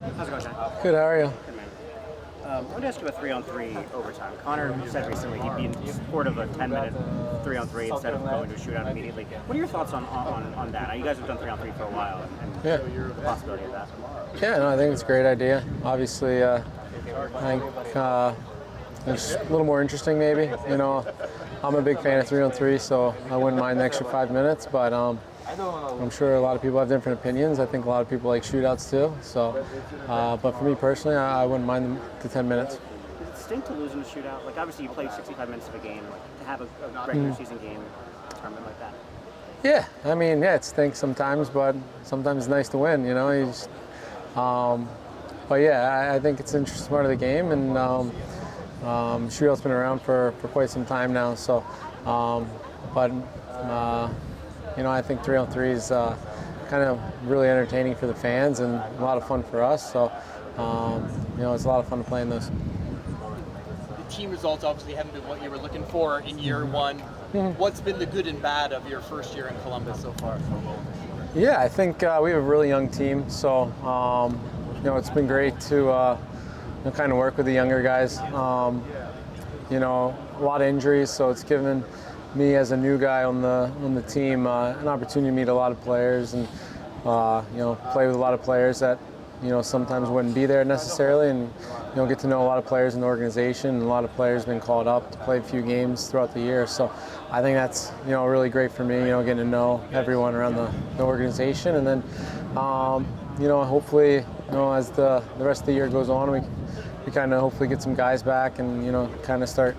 How's it going, John? Good, how are you? Good, man. I want to ask you about 3-on-3 overtime. Connor said recently he'd be in support of a 10-minute 3-on-3 instead of going to a shootout immediately. What are your thoughts on that? Now, you guys have done 3-on-3 for a while, and the possibility of that. Yeah, no, I think it's a great idea. Obviously, I think it's a little more interesting maybe. You know, I'm a big fan of 3-on-3, so I wouldn't mind the extra 5 minutes, but I'm sure a lot of people have different opinions. I think a lot of people like shootouts too. So, but for me personally, I wouldn't mind the 10 minutes. Does it stink to lose in a shootout? Like, obviously, you played 65 minutes of a game. To have a regular season game tournament like that. Yeah, I mean, yeah, it stinks sometimes, but sometimes it's nice to win. You know, but yeah, I think it's an interesting part of the game, and shootout's been around for quite some time now. So, you know, I think 3-on-3 is kind of really entertaining for the fans and a lot of fun for us. So, you know, it's a lot of fun to play in those. The team results obviously haven't been what you were looking for in year one. What's been the good and bad of your first year in Columbus so far? Yeah, I think we have a really young team. So, you know, it's been great to you know, kind of work with the younger guys. You know, a lot of injuries, so it's given me as a new guy on the team an opportunity to meet a lot of players and you know, play with a lot of players that, you know, sometimes wouldn't be there necessarily, and you know, get to know a lot of players in the organization, and a lot of players been called up to play a few games throughout the year. So I think that's, you know, really great for me, you know, getting to know everyone around the organization, and then you know, hopefully, you know, as the rest of the year goes on, we kind of hopefully get some guys back and, you know, kind of start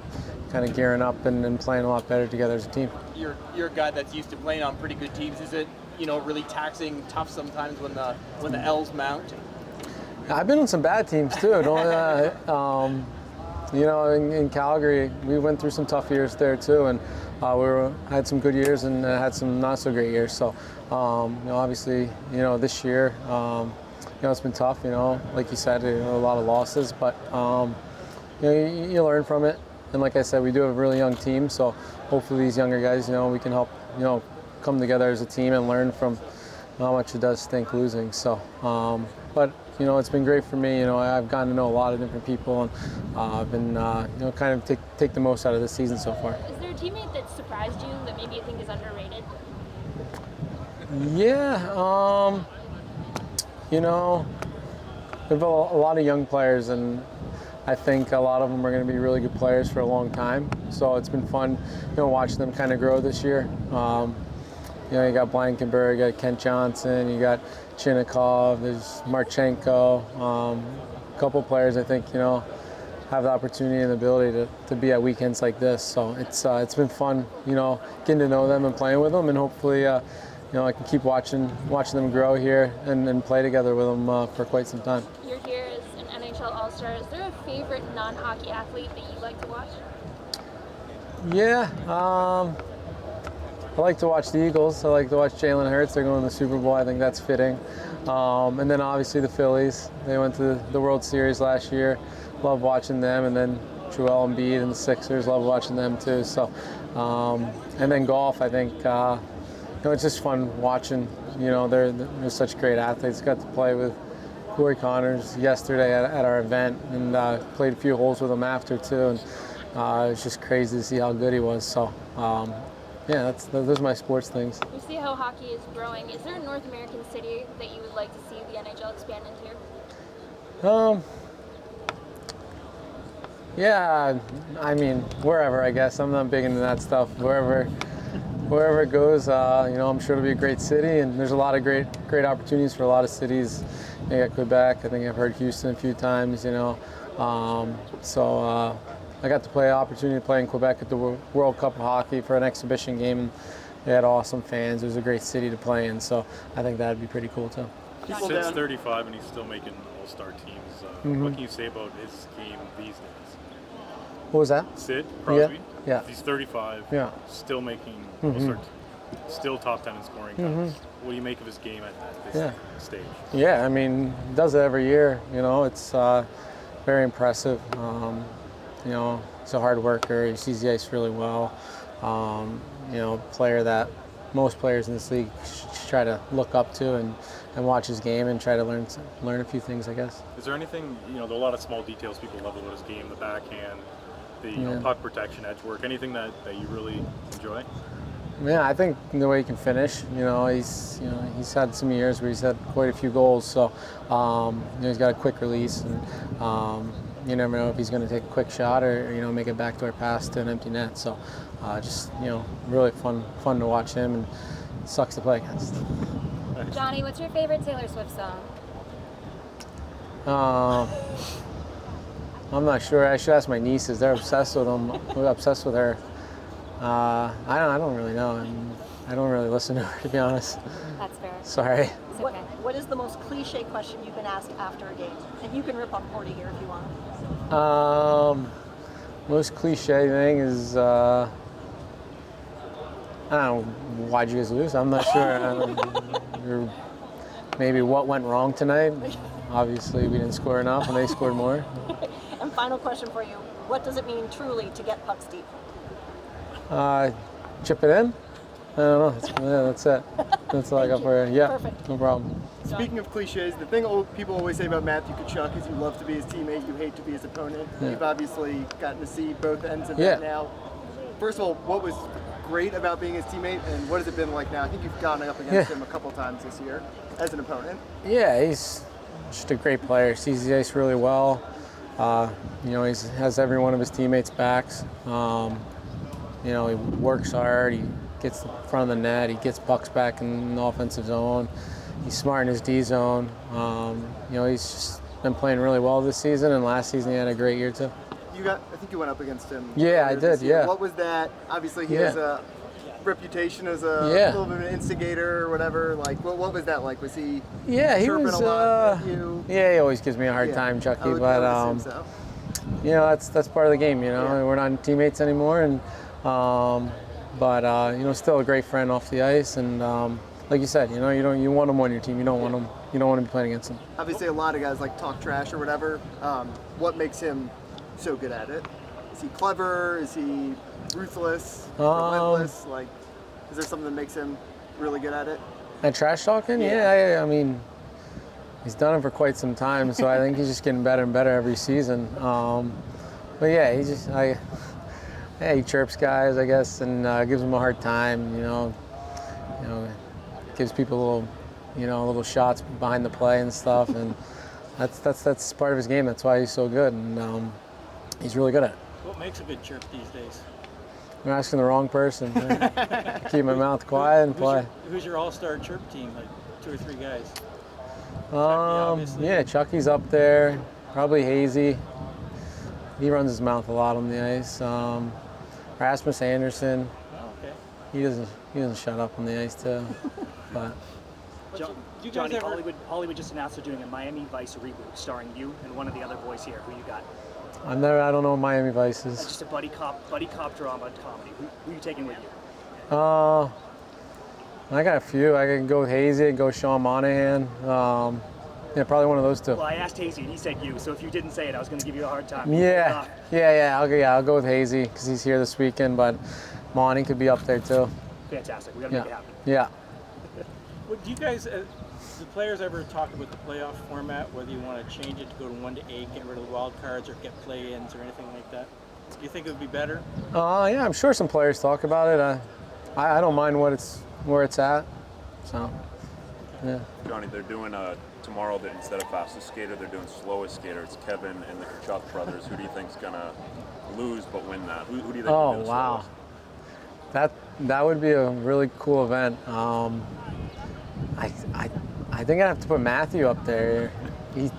kind of gearing up and playing a lot better together as a team. You're a guy that's used to playing on pretty good teams. Is it, you know, really taxing, tough sometimes when the L's mount? I've been on some bad teams too. You know, in Calgary, we went through some tough years there too, and had some good years and had some not so great years. So, you know, obviously, you know, this year, you know, it's been tough. You know, like you said, you know, a lot of losses, but you know, you learn from it. And like I said, we do have a really young team, so hopefully these younger guys, you know, we can help, you know, come together as a team and learn from how much it does stink losing. So, but you know, it's been great for me. You know, I've gotten to know a lot of different people, and I've been, you know, kind of take the most out of this season so far. Is there a teammate that surprised you that maybe you think is underrated? Yeah, you know, we have a lot of young players, and I think a lot of them are going to be really good players for a long time. So it's been fun, you know, watching them kind of grow this year. You know, you got Blankenberg, you got Kent Johnson, you got Chinnikov, there's Marchenko. A couple players I think, you know, have the opportunity and the ability to be at weekends like this. So it's been fun, you know, getting to know them and playing with them, and hopefully, you know, I can keep watching them grow here and play together with them for quite some time. You're here as an NHL All-Star. Is there a favorite non-hockey athlete that you like to watch? Yeah, I like to watch the Eagles. I like to watch Jalen Hurts. They're going to the Super Bowl. I think that's fitting. And then obviously the Phillies. They went to the World Series last year. Love watching them. And then Joel Embiid and the Sixers. Love watching them too. So, and then golf. I think you know, it's just fun watching. You know, they're such great athletes. Got to play with Corey Connors yesterday at our event, and played a few holes with him after too. And it's just crazy to see how good he was. So. Yeah, those are my sports things. You see how hockey is growing. Is there a North American city that you would like to see the NHL expand into? Yeah, I mean, wherever, I guess. I'm not big into that stuff. Wherever it goes, you know, I'm sure it'll be a great city, and there's a lot of great opportunities for a lot of cities. You got Quebec. I think I've heard Houston a few times. You know, I got to play an opportunity to play in Quebec at the World Cup of Hockey for an exhibition game, and they had awesome fans. It was a great city to play in, so I think that'd be pretty cool too. Sid's 35 and he's still making All-Star teams. What can you say about his game these days? What was that? Sid Crosby? Yeah. He's 35, still making All-Star, still top 10 in scoring counts. What do you make of his game at this stage? Yeah, I mean, he does it every year. You know, it's very impressive. You know, he's a hard worker. He sees the ice really well. You know, player that, most players in this league try to look up to and watch his game and try to learn a few things, I guess. Is there anything, there are a lot of small details people love about his game, the backhand, the puck protection, edge work, anything that you really enjoy? Yeah, I think the way he can finish. He's had some years where he's had quite a few goals, so he's got a quick release, and you never know if he's going to take a quick shot or make a backdoor pass to an empty net. So just really fun to watch him, and it sucks to play against. Johnny, what's your favorite Taylor Swift song? I'm not sure. I should ask my nieces. They're obsessed with them. We're obsessed with her. I don't really know. I don't really listen to her, to be honest. That's fair. Sorry. It's okay. What is the most cliche question you've been asked after a game? And you can rip on Porty here if you want. Most cliche thing is, I don't know, why'd you guys lose? I'm not sure. Maybe what went wrong tonight? Obviously, we didn't score enough, and they scored more. And final question for you. What does it mean truly to get pucks deep? Chip it in? I don't know. That's it. That's all I got for you. Yeah, Perfect. no problem. Speaking of cliches, the thing people always say about Matthew Tkachuk is you love to be his teammate, you hate to be his opponent. Yeah. You've obviously gotten to see both ends of Yeah. that now. First of all, what was great about being his teammate, and what has it been like now? I think you've gone up against him a couple times this year as an opponent. Yeah, he's just a great player. Sees the ice really well. He has every one of his teammates' backs. He works hard. He gets in front of the net. He gets pucks back in the offensive zone. He's smart in his D zone. He's just been playing really well this season, and last season he had a great year too. I think you went up against him. Yeah, I earlier this did, year. yeah. What was that? Obviously, he has a reputation as a little bit of an instigator or whatever. Like, what was that like? Was he chirping was. a lot at you? Yeah, he always gives me a hard time, Chucky. I would but assume so. that's part of the game. Yeah. We're not teammates anymore, and still a great friend off the ice. And like you said, you want him on your team. You don't want to be playing against him. Obviously, a lot of guys like talk trash or whatever. What makes him so good at it? Is he clever? Is he ruthless? Relentless? Like, is there something that makes him really good at it? And trash talking? Yeah. I mean, he's done it for quite some time, so I think he's just getting better and better every season. But yeah, he chirps guys, I guess, and gives them a hard time. Gives people little shots behind the play and stuff, and that's part of his game. That's why he's so good, and he's really good at it. What makes a good chirp these days? I'm asking the wrong person. Keep my mouth quiet and play. Who's your all-star chirp team? Like 2 or 3 guys? Chucky's up there. Probably Hazy. He runs his mouth a lot on the ice. Rasmus Anderson. Oh, okay. He doesn't shut up on the ice too. But Johnny, Hollywood just announced they're doing a Miami Vice reboot starring you and one of the other boys here. Who you got? I don't know what Miami Vice is. It's just a buddy cop drama comedy. Who are you taking with you? I got a few. I can go with Hazy. I can go with Sean Monahan. Probably one of those two. Well, I asked Hazy and he said you. So if you didn't say it, I was going to give you a hard time. I'll go with Hazy because he's here this weekend. But Monty could be up there too. Fantastic. We got to make it happen. Yeah. Do you guys, the players ever talk about the playoff format, whether you want to change it to go to 1 to 8, get rid of the wild cards, or get play-ins or anything like that? Do you think it would be better? Yeah, I'm sure some players talk about it. I don't mind where it's at. So, yeah. Johnny, they're doing tomorrow that instead of fastest skater, they're doing slowest skater. It's Kevin and the Tkachuk brothers. Who do you think's gonna lose but win that? Who do you think? Oh, will be the wow. slowest? That would be a really cool event. I think I'd have to put Matthew up there. He's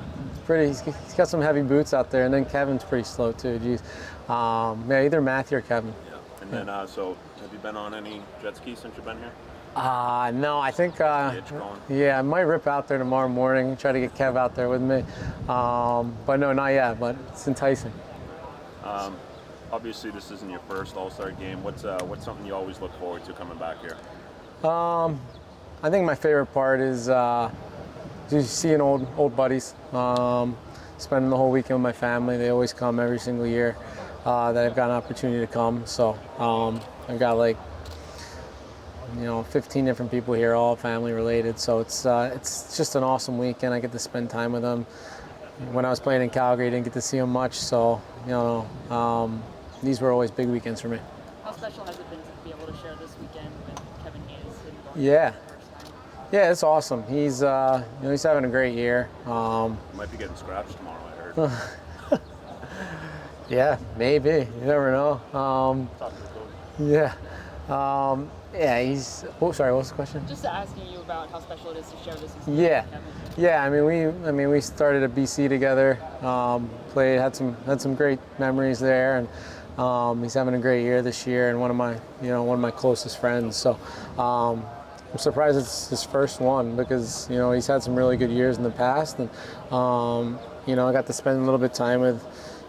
got some heavy boots out there, and then Kevin's pretty slow too. Geez, either Matthew or Kevin. Yeah. And then, so have you been on any jet skis since you've been here? No, I think. Itch going? Yeah, I might rip out there tomorrow morning. Try to get Kev out there with me. But no, not yet. But it's enticing. Obviously, this isn't your first All-Star game. What's something you always look forward to coming back here? I think my favorite part is just seeing old buddies. Spending the whole weekend with my family. They always come every single year that I've got an opportunity to come. So I've got like 15 different people here, all family related. So it's just an awesome weekend. I get to spend time with them. When I was playing in Calgary, I didn't get to see them much. So these were always big weekends for me. How special has it been to be able to share this weekend with Kevin Hayes? Yeah. Yeah, it's awesome. He's he's having a great year. Might be getting scratched tomorrow, I heard. Yeah, maybe. You never know. Yeah. Yeah, he's. Oh, sorry. What's the question? Just asking you about how special it is to share this with Yeah, Kevin. yeah. We started at BC together. Had some great memories there, and he's having a great year this year, and one of my closest friends. So I'm surprised it's his first one because he's had some really good years in the past, and I got to spend a little bit of time with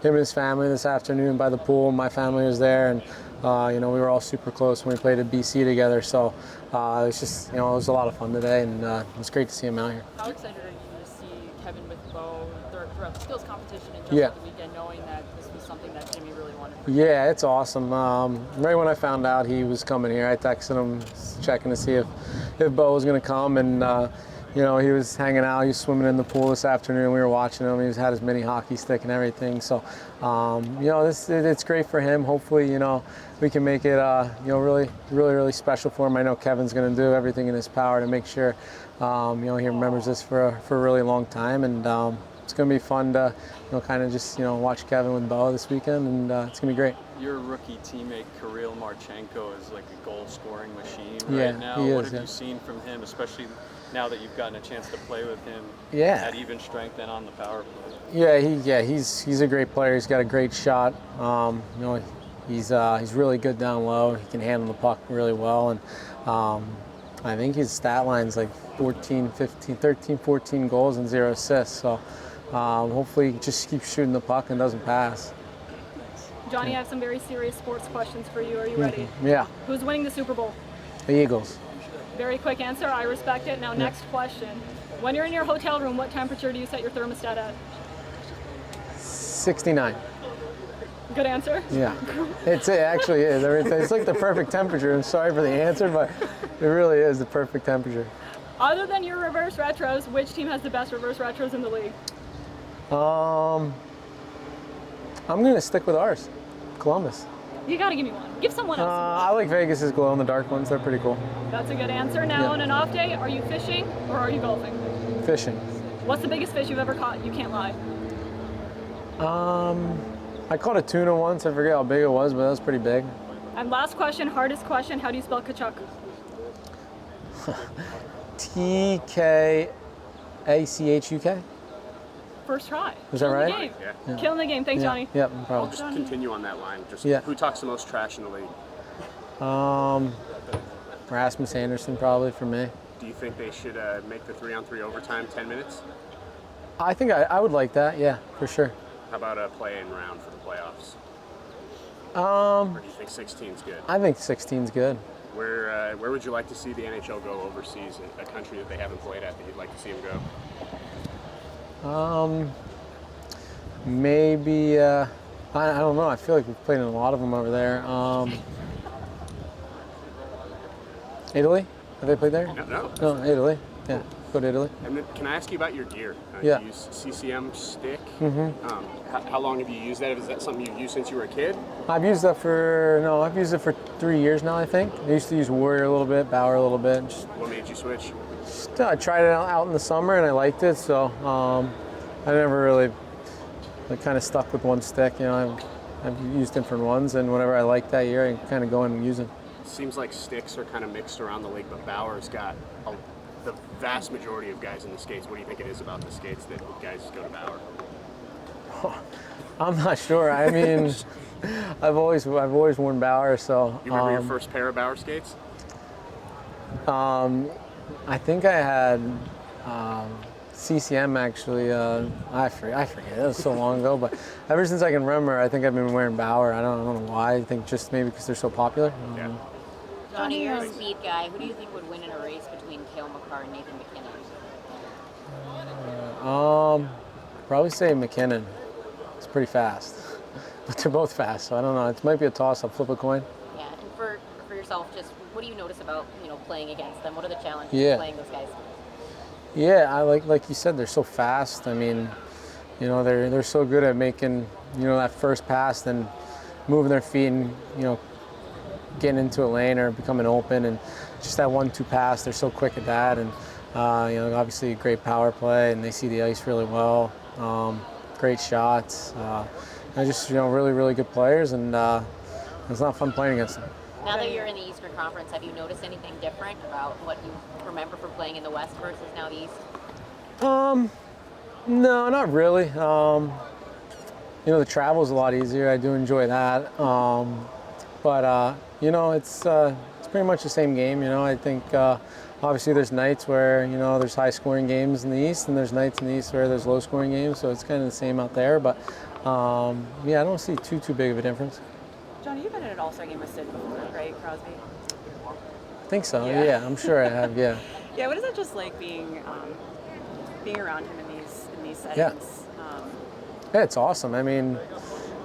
him and his family this afternoon by the pool. My family was there, and we were all super close when we played at BC together. So it was just, it was a lot of fun today, and it was great to see him out here. How excited are you to see Kevin with Bo throughout the skills competition and just Yeah. at the weekend, knowing that this was something that Jimmy really wanted? Yeah, it's awesome. Right when I found out he was coming here, I texted him checking to see if Bo was going to come, and he was hanging out. He was swimming in the pool this afternoon. We were watching him. He had his mini hockey stick and everything. So, it's great for him. Hopefully, we can make it, really, really, really special for him. I know Kevin's going to do everything in his power to make sure, he remembers this for a really long time. And it's going to be fun to, kind of just, watch Kevin with Bo this weekend, and it's going to be great. Your rookie teammate Kirill Marchenko is like a goal-scoring machine Yeah, right now. he is, What have yeah. you seen from him, especially now that you've gotten a chance to play with him Yeah. at even strength and on the power play? He's a great player. He's got a great shot. He's really good down low. He can handle the puck really well, and I think his stat line's like 14 goals and 0 assists. So hopefully he just keeps shooting the puck and doesn't pass. Johnny, I have some very serious sports questions for you. Are you ready? Yeah, Who's winning the Super Bowl? the Eagles. Very quick answer. I respect it. Now, next question. When you're in your hotel room, what temperature do you set your thermostat at? 69. Good answer. Yeah, it actually is. It's like the perfect temperature. I'm sorry for the answer, but it really is the perfect temperature. Other than your reverse retros, which team has the best reverse retros in the league? I'm going to stick with ours, Columbus. You gotta give me one. Give someone else. I like Vegas's glow-in-the-dark ones. They're pretty cool. That's a good answer. Now, Yeah. on an off day, are you fishing or are you golfing? Fishing. What's the biggest fish you've ever caught? You can't lie. I caught a tuna once. I forget how big it was, but that was pretty big. And last question, hardest question. How do you spell Kachuk? T-K-A-C-H-U-K. First try. Is that Killing right? The game. Yeah. Killing the game. Thanks, Johnny. Yep, no problem. Just continue on that line. Just Yeah. who talks the most trash in the league? Rasmus Anderson probably for me. Do you think they should make the 3-on-3 overtime 10 minutes? I think I would like that. Yeah, for sure. How about a play-in round for the playoffs? Or do you think 16 is good? I think 16's good. Where would you like to see the NHL go overseas? A country that they haven't played at that you'd like to see them go? Maybe I don't know. I feel like we've played in a lot of them over there. Italy? Have they played there? No. Italy. Yeah, go to Italy. And then, can I ask you about your gear? Yeah. You use CCM stick. Mhm. How long have you used that? Is that something you've used since you were a kid? I've used it for 3 years now, I think. I used to use Warrior a little bit, Bauer a little bit. What made you switch? I tried it out in the summer and I liked it, so I never really kind of stuck with one stick. I've used different ones, and whatever I like that year, I kind of go in and use it. Seems like sticks are kind of mixed around the league, but Bauer's got the vast majority of guys in the skates. What do you think it is about the skates that guys go to Bauer? I'm not sure. I mean, I've always worn Bauer, so. You remember your first pair of Bauer skates? I think I had CCM actually. I forget. It was so long ago, but ever since I can remember, I think I've been wearing Bauer. I don't know why. I think just maybe because they're so popular. Yeah. Johnny, you're a speed guy. Who do you think would win in a race between Cale Makar and Nathan McKinnon? Probably say McKinnon. It's pretty fast, but they're both fast. So I don't know. It might be a toss-up. Flip a coin. Yeah, and for yourself. yourself, just what do you notice about playing against them? What are the challenges Yeah. of playing those guys? Yeah, I like you said, they're so fast. I mean, they're so good at making that first pass and moving their feet and getting into a lane or becoming open, and just that 1-2 pass. They're so quick at that, and obviously a great power play, and they see the ice really well. Great shots. They're just really, really good players, and it's not fun playing against them. Now that you're in the Eastern Conference, have you noticed anything different about what you remember from playing in the West versus now the East? No, not really. The travel's a lot easier. I do enjoy that. But it's pretty much the same game. I think obviously there's nights where there's high-scoring games in the East, and there's nights in the East where there's low-scoring games. So it's kind of the same out there. But I don't see too big of a difference. Johnny, you've been in an All-Star game with Sid before, right, Crosby? I think so. Yeah, I'm sure I have. Yeah. Yeah, what is it just like being around him in these settings? Yeah. Yeah, it's awesome. I mean,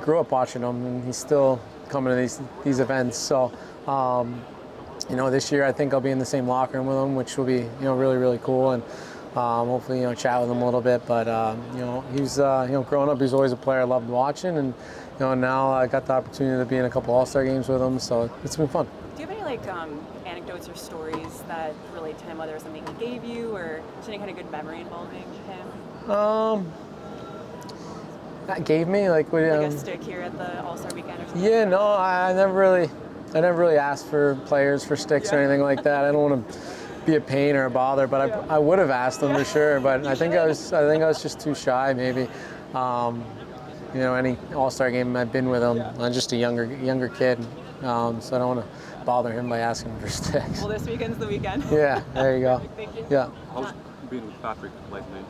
grew up watching him, and he's still coming to these events. So, this year I think I'll be in the same locker room with him, which will be really, really cool, and hopefully chat with him a little bit. But he's growing up, he's always a player I loved watching, and now I got the opportunity to be in a couple All-Star games with him, so it's been fun. Do you have any anecdotes or stories that relate to him, whether it's something he gave you or just any kind of good memory involving him? That gave me like a stick here at the All-Star weekend or something? Yeah, no, I never really asked for players for sticks or anything like that. I don't want to be a pain or a bother, but I would have asked them for sure. But I think I was just too shy, maybe. Any All-Star game I've been with him, I'm just a younger kid, so I don't want to bother him by asking him for sticks. Well, this weekend's the weekend. Yeah, there you go. Thank you. Yeah. How's being with Patrick lately?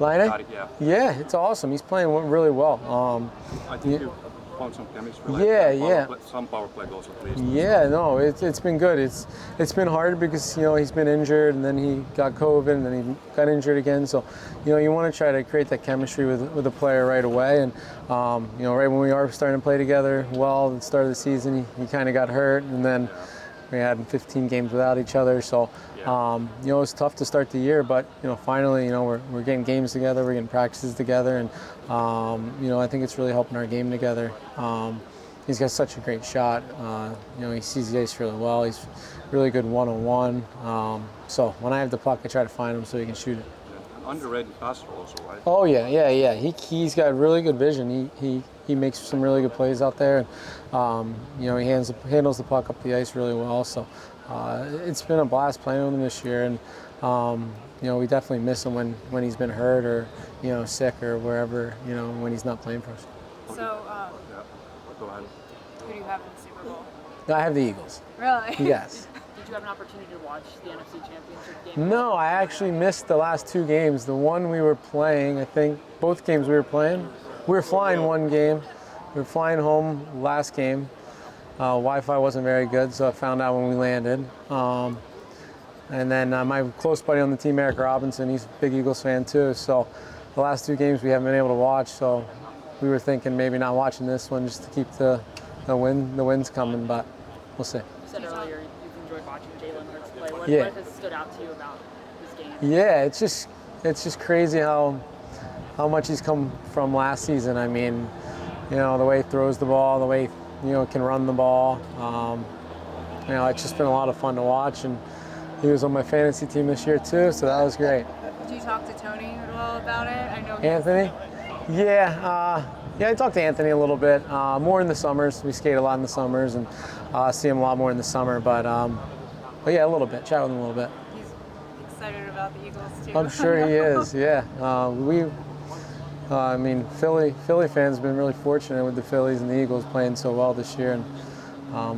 Laine? Yeah, it's awesome. He's playing really well. I think you found some chemistry. Yeah. Some power play goals at least. Yeah, no, it's been good. It's been hard because he's been injured, and then he got COVID, and then he got injured again. So you want to try to create that chemistry with the player right away. And right when we are starting to play together well at the start of the season, he kind of got hurt, and then we had 15 games without each other. So it was tough to start the year, but finally we're getting games together, we're getting practices together, and I think it's really helping our game together. He's got such a great shot. He sees the ice really well. He's really good one-on-one. So when I have the puck, I try to find him so he can shoot it. Underrated passer also, right? Oh yeah. He's got really good vision. He makes some really good plays out there, and he handles the puck up the ice really well. So it's been a blast playing with him this year, and we definitely miss him when he's been hurt or sick or wherever when he's not playing for us. So, Go ahead. who do you have in the Super Bowl? I have the Eagles. Really? Yes. Did you have an opportunity to watch the NFC Championship game? No, I actually missed the last two games. The one we were playing, I think both games we were playing. We were flying one game. We were flying home last game. Wi-Fi wasn't very good, so I found out when we landed. And then my close buddy on the team, Eric Robinson, he's a big Eagles fan too. So the last two games we haven't been able to watch. So we were thinking maybe not watching this one just to keep the wins coming, but we'll see. You said earlier you've enjoyed watching Jalen Hurts play. What has stood out to you about his game? Yeah, it's just crazy how much he's come from last season. I mean, the way he throws the ball, the way he can run the ball. It's just been a lot of fun to watch, and he was on my fantasy team this year too, so that was great. Did you talk to Tony at all about it? I know Anthony? Yeah, I talked to Anthony a little bit, more in the summers. We skate a lot in the summers, and see him a lot more in the summer. But yeah, a little bit. Chat with him a little bit. He's excited about the Eagles too. I'm sure he is. Yeah, Philly fans have been really fortunate with the Phillies and the Eagles playing so well this year, and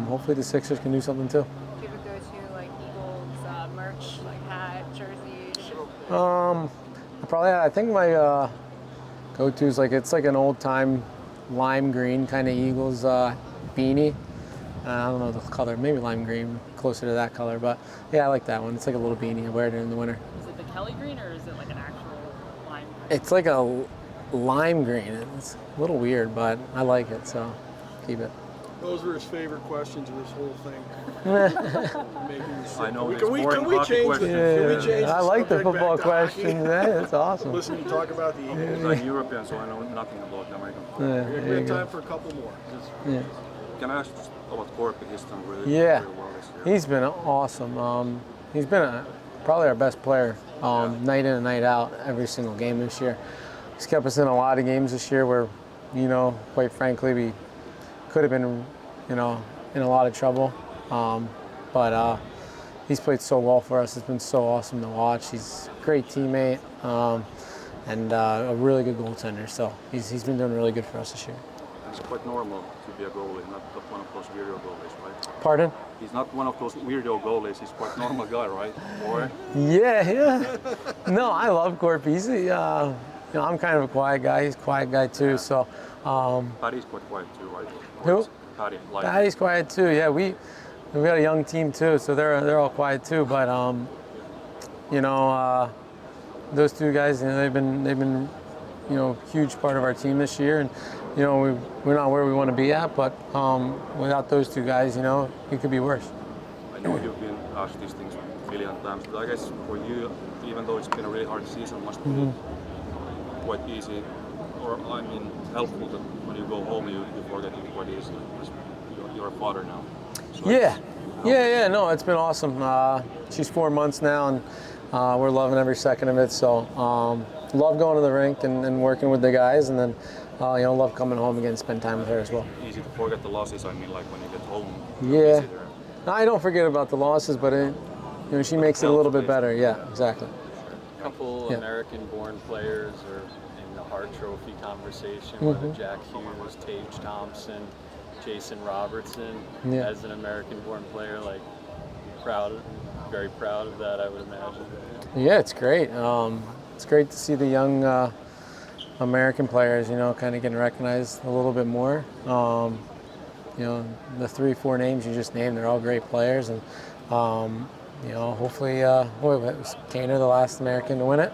hopefully the Sixers can do something too. Do you ever go to Eagles merch, like hat, jersey? I think my go-to is it's like an old-time lime green kind of Eagles beanie. I don't know the color, maybe lime green, closer to that color, but yeah, I like that one. It's like a little beanie. I wear it in the winter. Is it the Kelly green or is it like an actual lime green? It's like a lime green. It's a little weird, but I like it, so keep it. Those were his favorite questions of this whole thing. I know. Can we change the? Can we change I like the subject football back to hockey? questions. That's awesome. Listen, you talk about the Eagles. I'm European, so I know nothing about the American football. We have time for a couple more. Yeah. Can I ask about Corpi? He's done really well this year. He's been awesome. He's been probably our best player, night in and night out, every single game this year. He's kept us in a lot of games this year where, quite frankly, we could have been, in a lot of trouble. But he's played so well for us. It's been so awesome to watch. He's a great teammate and a really good goaltender. So he's been doing really good for us this year. It's quite normal to be a goalie, not one of those weirdo goalies, right? Pardon? He's not one of those weirdo goalies. He's quite normal guy, right? Or? Yeah. No, I love Corp. He's I'm kind of a quiet guy. He's a quiet guy too. So. Patty's quite quiet too, right? Who? Patty. Patty's quiet too. Yeah, we got a young team too, so they're all quiet too. But those two guys, they've been huge part of our team this year, and we're not where we want to be at. But without those two guys, it could be worse. I know you've been asked these things a million times, but I guess for you, even though it's been a really hard season, it must be quite easy, or helpful that when you go home you forget what it is. You're a father now. So Yeah. No, it's been awesome. She's 4 months now, and we're loving every second of it. So love going to the rink and working with the guys, and then love coming home again and spend time with her as well. Easy to forget the losses. Like when you get home. Yeah. I don't forget about the losses, but she makes it a little bit better. Yeah, exactly. A couple American-born players are in the Hart Trophy conversation, whether Jack Hughes, Tage Thompson, Jason Robertson. As an American-born player, very proud of that, I would imagine. Yeah, it's great. It's great to see the young American players, kind of getting recognized a little bit more. The 3-4 names you just named, they're all great players, and hopefully, was Kaner the last American to win it?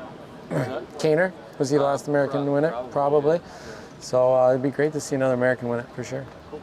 Kaner was he the last American to win it? Probably. So it'd be great to see another American win it for sure. Cool.